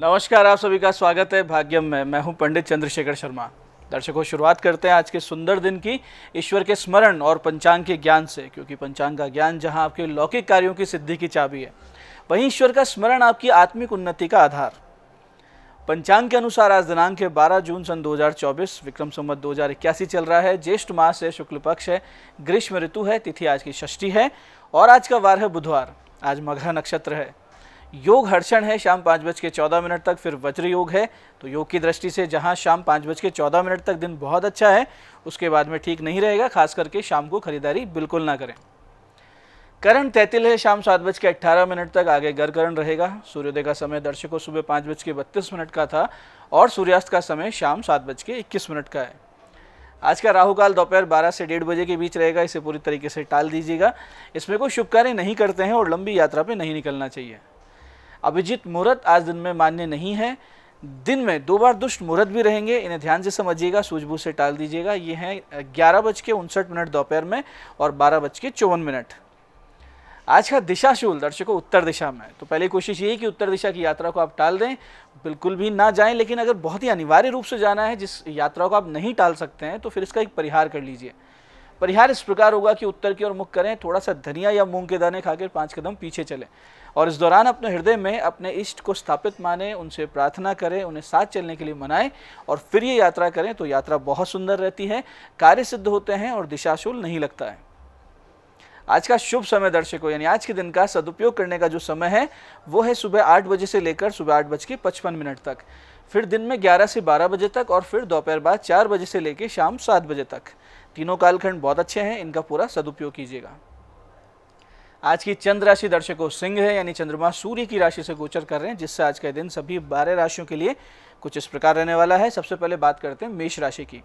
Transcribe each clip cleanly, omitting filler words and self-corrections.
नमस्कार, आप सभी का स्वागत है भाग्यम में। मैं हूं पंडित चंद्रशेखर शर्मा। दर्शकों, शुरुआत करते हैं आज के सुंदर दिन की ईश्वर के स्मरण और पंचांग के ज्ञान से, क्योंकि पंचांग का ज्ञान जहां आपके लौकिक कार्यों की सिद्धि की चाबी है, वहीं ईश्वर का स्मरण आपकी आत्मिक उन्नति का आधार। पंचांग के अनुसार आज दिनांक है 12 जून सन 2024, विक्रम संवत 2081 चल रहा है। ज्येष्ठ मास है, शुक्ल पक्ष है, ग्रीष्म ऋतु है, तिथि आज की षष्ठी है और आज का वार है बुधवार। आज मघा नक्षत्र है। योग हर्षण है शाम 5:14 तक, फिर वज्र योग है। तो योग की दृष्टि से जहां शाम 5:14 तक दिन बहुत अच्छा है, उसके बाद में ठीक नहीं रहेगा। खास करके शाम को खरीदारी बिल्कुल ना करें। करण तैतिल है शाम 7:18 तक, आगे गरकरण रहेगा। सूर्योदय का समय दर्शकों सुबह 5:32 का था और सूर्यास्त का समय शाम 7:21 का है। आज का राहुकाल दोपहर 12 से 1:30 बजे के बीच रहेगा। इसे पूरी तरीके से टाल दीजिएगा। इसमें कोई शुभ कार्य नहीं करते हैं और लंबी यात्रा पे नहीं निकलना चाहिए। अभिजीत मुहूर्त आज दिन में मान्य नहीं है। दिन में 2 बार दुष्ट मुहूर्त भी रहेंगे, इन्हें ध्यान से समझिएगा, सूझबूझ से टाल दीजिएगा। ये हैं 11:59 दोपहर में और 12:54। आज का दिशाशूल दर्शकों उत्तर दिशा में। तो पहले कोशिश ये है कि उत्तर दिशा की यात्रा को आप टाल दें, बिल्कुल भी ना जाएं। लेकिन अगर बहुत ही अनिवार्य रूप से जाना है, जिस यात्रा को आप नहीं टाल सकते हैं, तो फिर इसका एक परिहार कर लीजिए। परिहार इस प्रकार होगा कि उत्तर की ओर मुख करें, थोड़ा सा धनिया या मूंग के दाने खाकर 5 कदम पीछे चलें और इस दौरान अपने हृदय में अपने इष्ट को स्थापित माने, उनसे प्रार्थना करें, उन्हें साथ चलने के लिए मनाएं और फिर ये यात्रा करें। तो यात्रा बहुत सुंदर रहती है, कार्य सिद्ध होते हैं और दिशाशूल नहीं लगता है। आज का शुभ समय दर्शकों, यानी आज के दिन का सदुपयोग करने का जो समय है वो है सुबह 8 बजे से लेकर सुबह 8:55 तक, फिर दिन में 11 से 12 बजे तक और फिर दोपहर बाद 4 बजे से लेकर शाम 7 बजे तक। तीनों कालखंड बहुत अच्छे हैं, इनका पूरा सदुपयोग कीजिएगा। आज की चंद्र राशि दर्शकों सिंह है, यानी चंद्रमा सूर्य की राशि से गोचर कर रहे हैं, जिससे आज का दिन सभी 12 राशियों के लिए कुछ इस प्रकार रहने वाला है। सबसे पहले बात करते हैं मेष राशि की।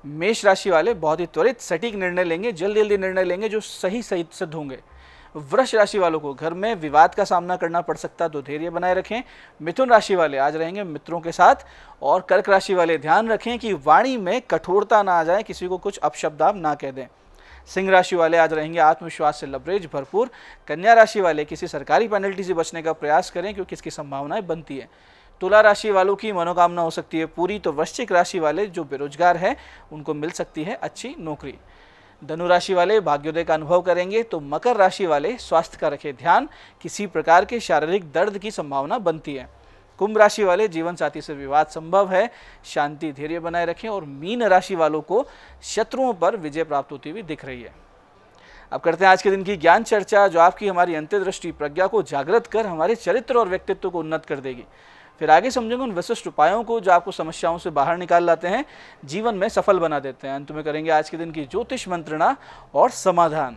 मेष राशि वाले बहुत ही त्वरित सटीक निर्णय लेंगे, जल्दी जल्दी निर्णय लेंगे जो सही सिद्ध होंगे। वृष राशि वालों को घर में विवाद का सामना करना पड़ सकता है, तो धैर्य बनाए रखें। मिथुन राशि वाले आज रहेंगे मित्रों के साथ और कर्क राशि वाले ध्यान रखें कि वाणी में कठोरता ना आ जाए, किसी को कुछ अपशब्द आप ना कह दें। सिंह राशि वाले आज रहेंगे आत्मविश्वास से लबरेज भरपूर। कन्या राशि वाले किसी सरकारी पेनल्टी से बचने का प्रयास करें, क्योंकि इसकी संभावनाएं बनती है। तुला राशि वालों की मनोकामना हो सकती है पूरी। तो वृश्चिक राशि वाले जो बेरोजगार हैं उनको मिल सकती है अच्छी नौकरी। धनु राशि वाले भाग्योदय का अनुभव करेंगे। तो मकर राशि वाले स्वास्थ्य का रखें ध्यान, किसी प्रकार के शारीरिक दर्द की संभावना बनती है। कुंभ राशि वाले जीवन साथी से विवाद संभव है, शांति धैर्य बनाए रखें। और मीन राशि वालों को शत्रुओं पर विजय प्राप्त होती हुई दिख रही है। अब करते हैं आज के दिन की ज्ञान चर्चा, जो आपकी हमारी अंतर्दृष्टि प्रज्ञा को जागृत कर हमारे चरित्र और व्यक्तित्व को उन्नत कर देगी। फिर आगे समझेंगे उन विशिष्ट उपायों को जो आपको समस्याओं से बाहर निकाल लाते हैं, जीवन में सफल बना देते हैं। अंत में करेंगे आज के दिन की ज्योतिष मंत्रणा और समाधान।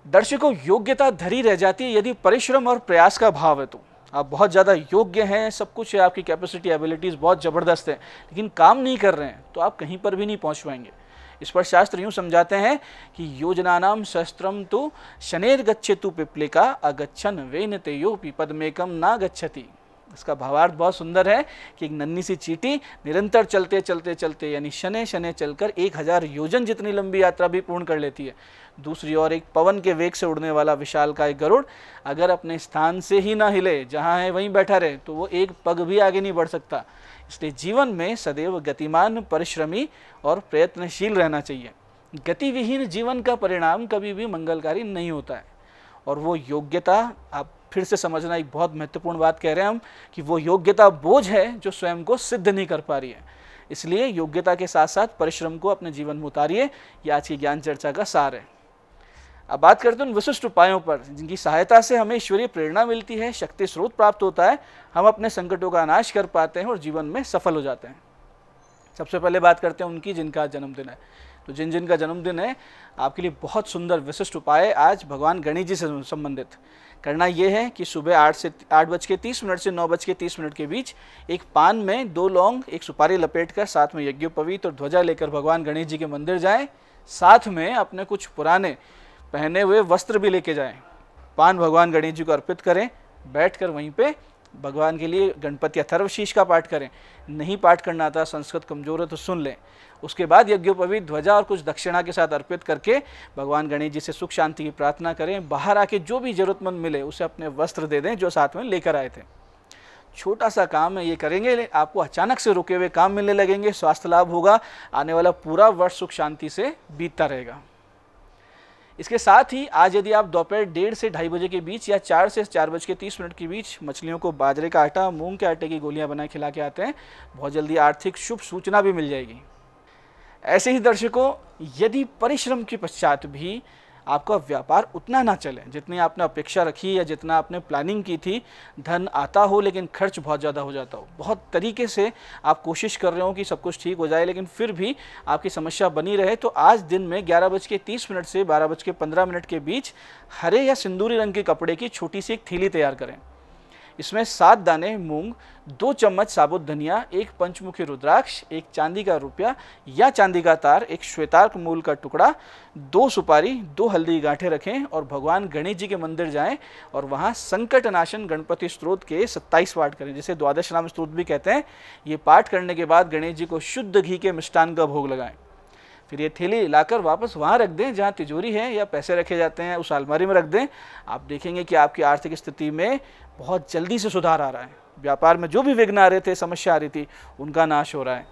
दर्शकों, योग्यता धरी रह जाती है यदि परिश्रम और प्रयास का भाव है। तो आप बहुत ज़्यादा योग्य हैं, सब कुछ है, आपकी कैपेसिटी एबिलिटीज़ बहुत ज़बरदस्त है, लेकिन काम नहीं कर रहे हैं तो आप कहीं पर भी नहीं पहुंच पाएंगे। इस पर शास्त्र यूँ समझाते हैं कि योजनानाम शस्त्रम तो शनेर गच्छेतु पिपलिका अगच्छन वेनते योपि पद्मेकम ना गच्छति। इसका भावार्थ बहुत सुंदर है कि एक नन्ही सी चींटी निरंतर चलते चलते चलते यानी शने शने चलकर 1000 योजन जितनी लंबी यात्रा भी पूर्ण कर लेती है। दूसरी ओर एक पवन के वेग से उड़ने वाला विशालकाय गरुड़ अगर अपने स्थान से ही ना हिले, जहाँ है वहीं बैठा रहे, तो वो एक पग भी आगे नहीं बढ़ सकता। इसलिए जीवन में सदैव गतिमान, परिश्रमी और प्रयत्नशील रहना चाहिए। गतिविहीन जीवन का परिणाम कभी भी मंगलकारी नहीं होता है। और वो योग्यता, आप फिर से समझना, एक बहुत महत्वपूर्ण बात कह रहे हैं हम, कि वो योग्यता बोझ है जो स्वयं को सिद्ध नहीं कर पा रही है। इसलिए योग्यता के साथ साथ परिश्रम को अपने जीवन में उतारिए। ये आज की ज्ञान चर्चा का सार है। अब बात करते हैं उन विशिष्ट उपायों पर जिनकी सहायता से हमें ईश्वरीय प्रेरणा मिलती है, शक्ति स्रोत प्राप्त होता है, हम अपने संकटों का नाश कर पाते हैं और जीवन में सफल हो जाते हैं। सबसे पहले बात करते हैं उनकी जिनका जन्मदिन है। तो जिन का जन्मदिन है, आपके लिए बहुत सुंदर विशिष्ट उपाय आज भगवान गणेश जी से संबंधित। करना यह है कि सुबह 8:30 से 9:30 के बीच एक पान में 2 लौंग, 1 सुपारी लपेट कर साथ में यज्ञोपवीत और ध्वजा लेकर भगवान गणेश जी के मंदिर जाएं। साथ में अपने कुछ पुराने पहने हुए वस्त्र भी लेके जाएं। पान भगवान गणेश जी को अर्पित करें। बैठकर वहीं पे भगवान के लिए गणपति अथर्वशीष का पाठ करें। नहीं पाठ करना आता, संस्कृत कमजोर है तो सुन लें। उसके बाद यज्ञोपवीत ध्वजा और कुछ दक्षिणा के साथ अर्पित करके भगवान गणेश जी से सुख शांति की प्रार्थना करें। बाहर आके जो भी जरूरतमंद मिले उसे अपने वस्त्र दे दें जो साथ में लेकर आए थे। छोटा सा काम है, ये करेंगे आपको अचानक से रुके हुए काम मिलने लगेंगे, स्वास्थ्य लाभ होगा, आने वाला पूरा वर्ष सुख शांति से बीतता रहेगा। इसके साथ ही आज यदि आप दोपहर 1:30 से 2:30 बजे के बीच या 4 से 4:30 के बीच मछलियों को बाजरे का आटा, मूंग के आटे की गोलियां बना खिला के आते हैं, बहुत जल्दी आर्थिक शुभ सूचना भी मिल जाएगी। ऐसे ही दर्शकों, यदि परिश्रम के पश्चात भी आपका व्यापार उतना ना चले जितनी आपने अपेक्षा रखी या जितना आपने प्लानिंग की थी, धन आता हो लेकिन खर्च बहुत ज़्यादा हो जाता हो, बहुत तरीके से आप कोशिश कर रहे हो कि सब कुछ ठीक हो जाए लेकिन फिर भी आपकी समस्या बनी रहे, तो आज दिन में 11:30 से 12:15 के बीच हरे या सिंदूरी रंग के कपड़े की छोटी सी एक थैली तैयार करें। इसमें 7 दाने मूंग, 2 चम्मच साबुत धनिया, 1 पंचमुखी रुद्राक्ष, 1 चांदी का रुपया या चांदी का तार, 1 श्वेतार्क मूल का टुकड़ा, 2 सुपारी, 2 हल्दी गांठे रखें और भगवान गणेश जी के मंदिर जाएं और वहां संकट नाशन गणपति स्तोत्र के 27 पाठ करें, जिसे द्वादश नाम स्तोत्र भी कहते हैं। ये पाठ करने के बाद गणेश जी को शुद्ध घी के मिष्टान का भोग लगाएं। फिर ये थैली लाकर वापस वहाँ रख दें जहाँ तिजोरी है या पैसे रखे जाते हैं, उस अलमारी में रख दें। आप देखेंगे कि आपकी आर्थिक स्थिति में बहुत जल्दी से सुधार आ रहा है। व्यापार में जो भी विघ्न आ रहे थे, समस्या आ रही थी, उनका नाश हो रहा है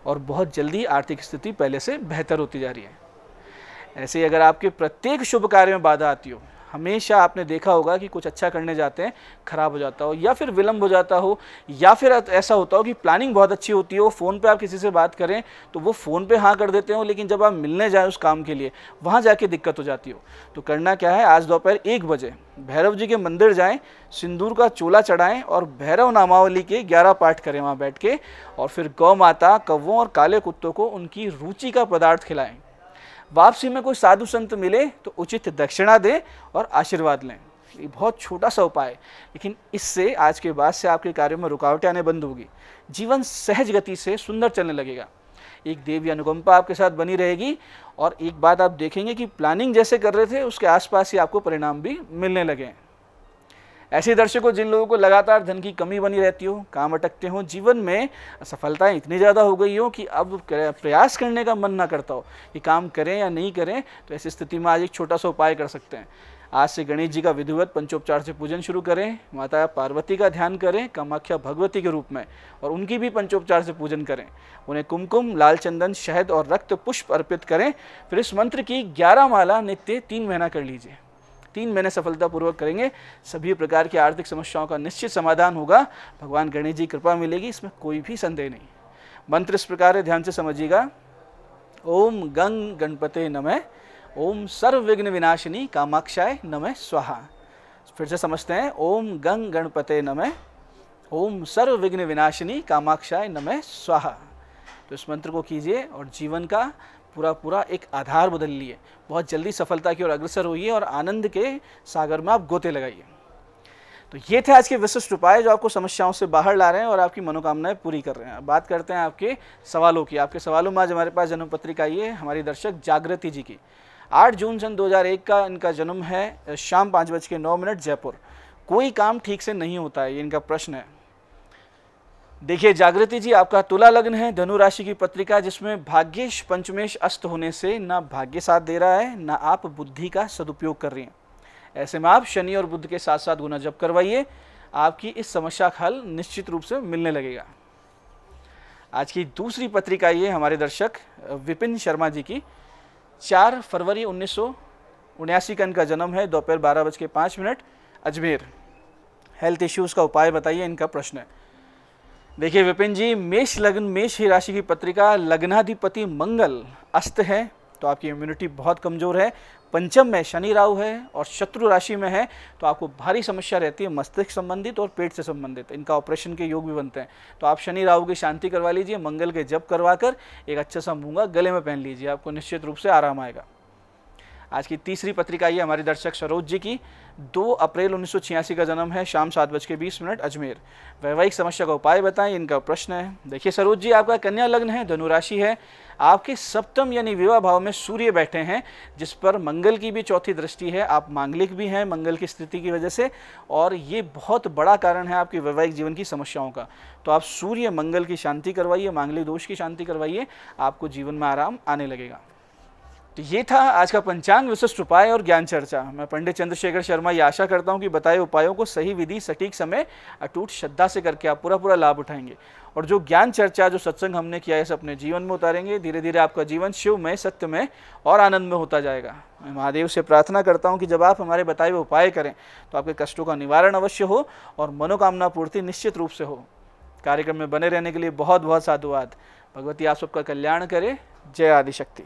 और बहुत जल्दी आर्थिक स्थिति पहले से बेहतर होती जा रही है। ऐसे ही अगर आपके प्रत्येक शुभ कार्य में बाधा आती हो, हमेशा आपने देखा होगा कि कुछ अच्छा करने जाते हैं, खराब हो जाता हो या फिर विलंब हो जाता हो, या फिर ऐसा होता हो कि प्लानिंग बहुत अच्छी होती हो, फ़ोन पे आप किसी से बात करें तो वो फ़ोन पे हाँ कर देते हो, लेकिन जब आप मिलने जाए उस काम के लिए वहाँ जाके दिक्कत हो जाती हो। तो करना क्या है, आज दोपहर 1 बजे भैरव जी के मंदिर जाएं, सिंदूर का चोला चढ़ाएं और भैरव नामावली के 11 पाठ करें वहाँ बैठ के, और फिर गौ माता, कौवों और काले कुत्तों को उनकी रुचि का पदार्थ खिलाएं। वापसी में कोई साधु संत मिले तो उचित दक्षिणा दें और आशीर्वाद लें। ये बहुत छोटा सा उपाय है, लेकिन इससे आज के बाद से आपके कार्यों में रुकावटें आने बंद होगी, जीवन सहज गति से सुंदर चलने लगेगा, एक देवी अनुकंपा आपके साथ बनी रहेगी और एक बात आप देखेंगे कि प्लानिंग जैसे कर रहे थे उसके आसपास ही आपको परिणाम भी मिलने लगे। ऐसे दर्शकों, जिन लोगों को लगातार धन की कमी बनी रहती हो, काम अटकते हो, जीवन में असफलताएं इतनी ज़्यादा हो गई हो कि अब प्रयास करने का मन ना करता हो कि काम करें या नहीं करें, तो ऐसी स्थिति में आज एक छोटा सा उपाय कर सकते हैं। आज से गणेश जी का विधिवत पंचोपचार से पूजन शुरू करें, माता पार्वती का ध्यान करें कामाख्या भगवती के रूप में, और उनकी भी पंचोपचार से पूजन करें। उन्हें कुमकुम, लाल चंदन, शहद और रक्त पुष्प अर्पित करें। फिर इस मंत्र की 11 माला नित्य 3 महीना कर लीजिए। 3 महीने सफलतापूर्वक करेंगे, सभी प्रकार की आर्थिक समस्याओं का निश्चित समाधान होगा। भगवान गणेश जी कृपा मिलेगी, इसमें कोई भी संदेह नहीं। मंत्र इस प्रकार है, ध्यान से समझिएगा। ओम गंग गणपते नमः, ओम सर्व विघ्न विनाशिनी कामाक्षाय नमः स्वाहा। फिर से समझते हैं, ओम गंग गणपते नमः, ओम सर्व विघ्न विनाशिनी कामाक्षाय नमः स्वाहा। तो इस मंत्र को कीजिए और जीवन का पूरा एक आधार बदल लिए, बहुत जल्दी सफलता की ओर अग्रसर होइए और आनंद के सागर में आप गोते लगाइए। तो ये थे आज के विशिष्ट उपाय जो आपको समस्याओं से बाहर ला रहे हैं और आपकी मनोकामनाएं पूरी कर रहे हैं। बात करते हैं आपके सवालों की। आपके सवालों में आज हमारे पास जन्म पत्रिका आई है हमारी दर्शक जागृति जी की। 8 जून सन 2001 का इनका जन्म है, शाम 5:09 जयपुर। कोई काम ठीक से नहीं होता है, ये इनका प्रश्न है। देखिए जागृति जी, आपका तुला लग्न है, धनु राशि की पत्रिका, जिसमें भाग्येश पंचमेश अस्त होने से ना भाग्य साथ दे रहा है, ना आप बुद्धि का सदुपयोग कर रही हैं। ऐसे में आप शनि और बुध के साथ साथ गुना जप करवाइए, आपकी इस समस्या का हल निश्चित रूप से मिलने लगेगा। आज की दूसरी पत्रिका ये हमारे दर्शक विपिन शर्मा जी की। 4 फरवरी 1979 का इनका जन्म है, दोपहर 12:05 अजमेर। हेल्थ इश्यूज़ का उपाय बताइए, इनका प्रश्न है। देखिए विपिन जी, मेष लग्न, मेष ही राशि की पत्रिका, लग्नाधिपति मंगल अस्त है, तो आपकी इम्यूनिटी बहुत कमज़ोर है। पंचम में शनि राहु है और शत्रु राशि में है, तो आपको भारी समस्या रहती है मस्तिष्क संबंधित और पेट से संबंधित। इनका ऑपरेशन के योग भी बनते हैं। तो आप शनि राहु की शांति करवा लीजिए, मंगल के जप करवाकर एक अच्छा सा मूंगा गले में पहन लीजिए, आपको निश्चित रूप से आराम आएगा। आज की तीसरी पत्रिका ये हमारी दर्शक सरोज जी की। 2 अप्रैल 1986 का जन्म है, शाम 7:20 अजमेर। वैवाहिक समस्या का उपाय बताएं, इनका प्रश्न है। देखिए सरोज जी, आपका कन्या लग्न है, धनु राशि है, आपके सप्तम यानी विवाह भाव में सूर्य बैठे हैं, जिस पर मंगल की भी चौथी दृष्टि है। आप मांगलिक भी हैं मंगल की स्थिति की वजह से, और ये बहुत बड़ा कारण है आपके वैवाहिक जीवन की समस्याओं का। तो आप सूर्य मंगल की शांति करवाइए, मांगलिक दोष की शांति करवाइए, आपको जीवन में आराम आने लगेगा। तो ये था आज का पंचांग विशिष्ट उपाय और ज्ञान चर्चा। मैं पंडित चंद्रशेखर शर्मा ये आशा करता हूँ कि बताए उपायों को सही विधि, सटीक समय, अटूट श्रद्धा से करके आप पूरा लाभ उठाएंगे और जो ज्ञान चर्चा, जो सत्संग हमने किया है, इसे अपने जीवन में उतारेंगे। धीरे धीरे आपका जीवन शिवमय, सत्यमय और आनंदमय होता जाएगा। मैं महादेव से प्रार्थना करता हूँ कि जब आप हमारे बताए हुए उपाय करें तो आपके कष्टों का निवारण अवश्य हो और मनोकामना पूर्ति निश्चित रूप से हो। कार्यक्रम में बने रहने के लिए बहुत बहुत साधुवाद। भगवती आप सबका कल्याण करे। जय आदिशक्ति।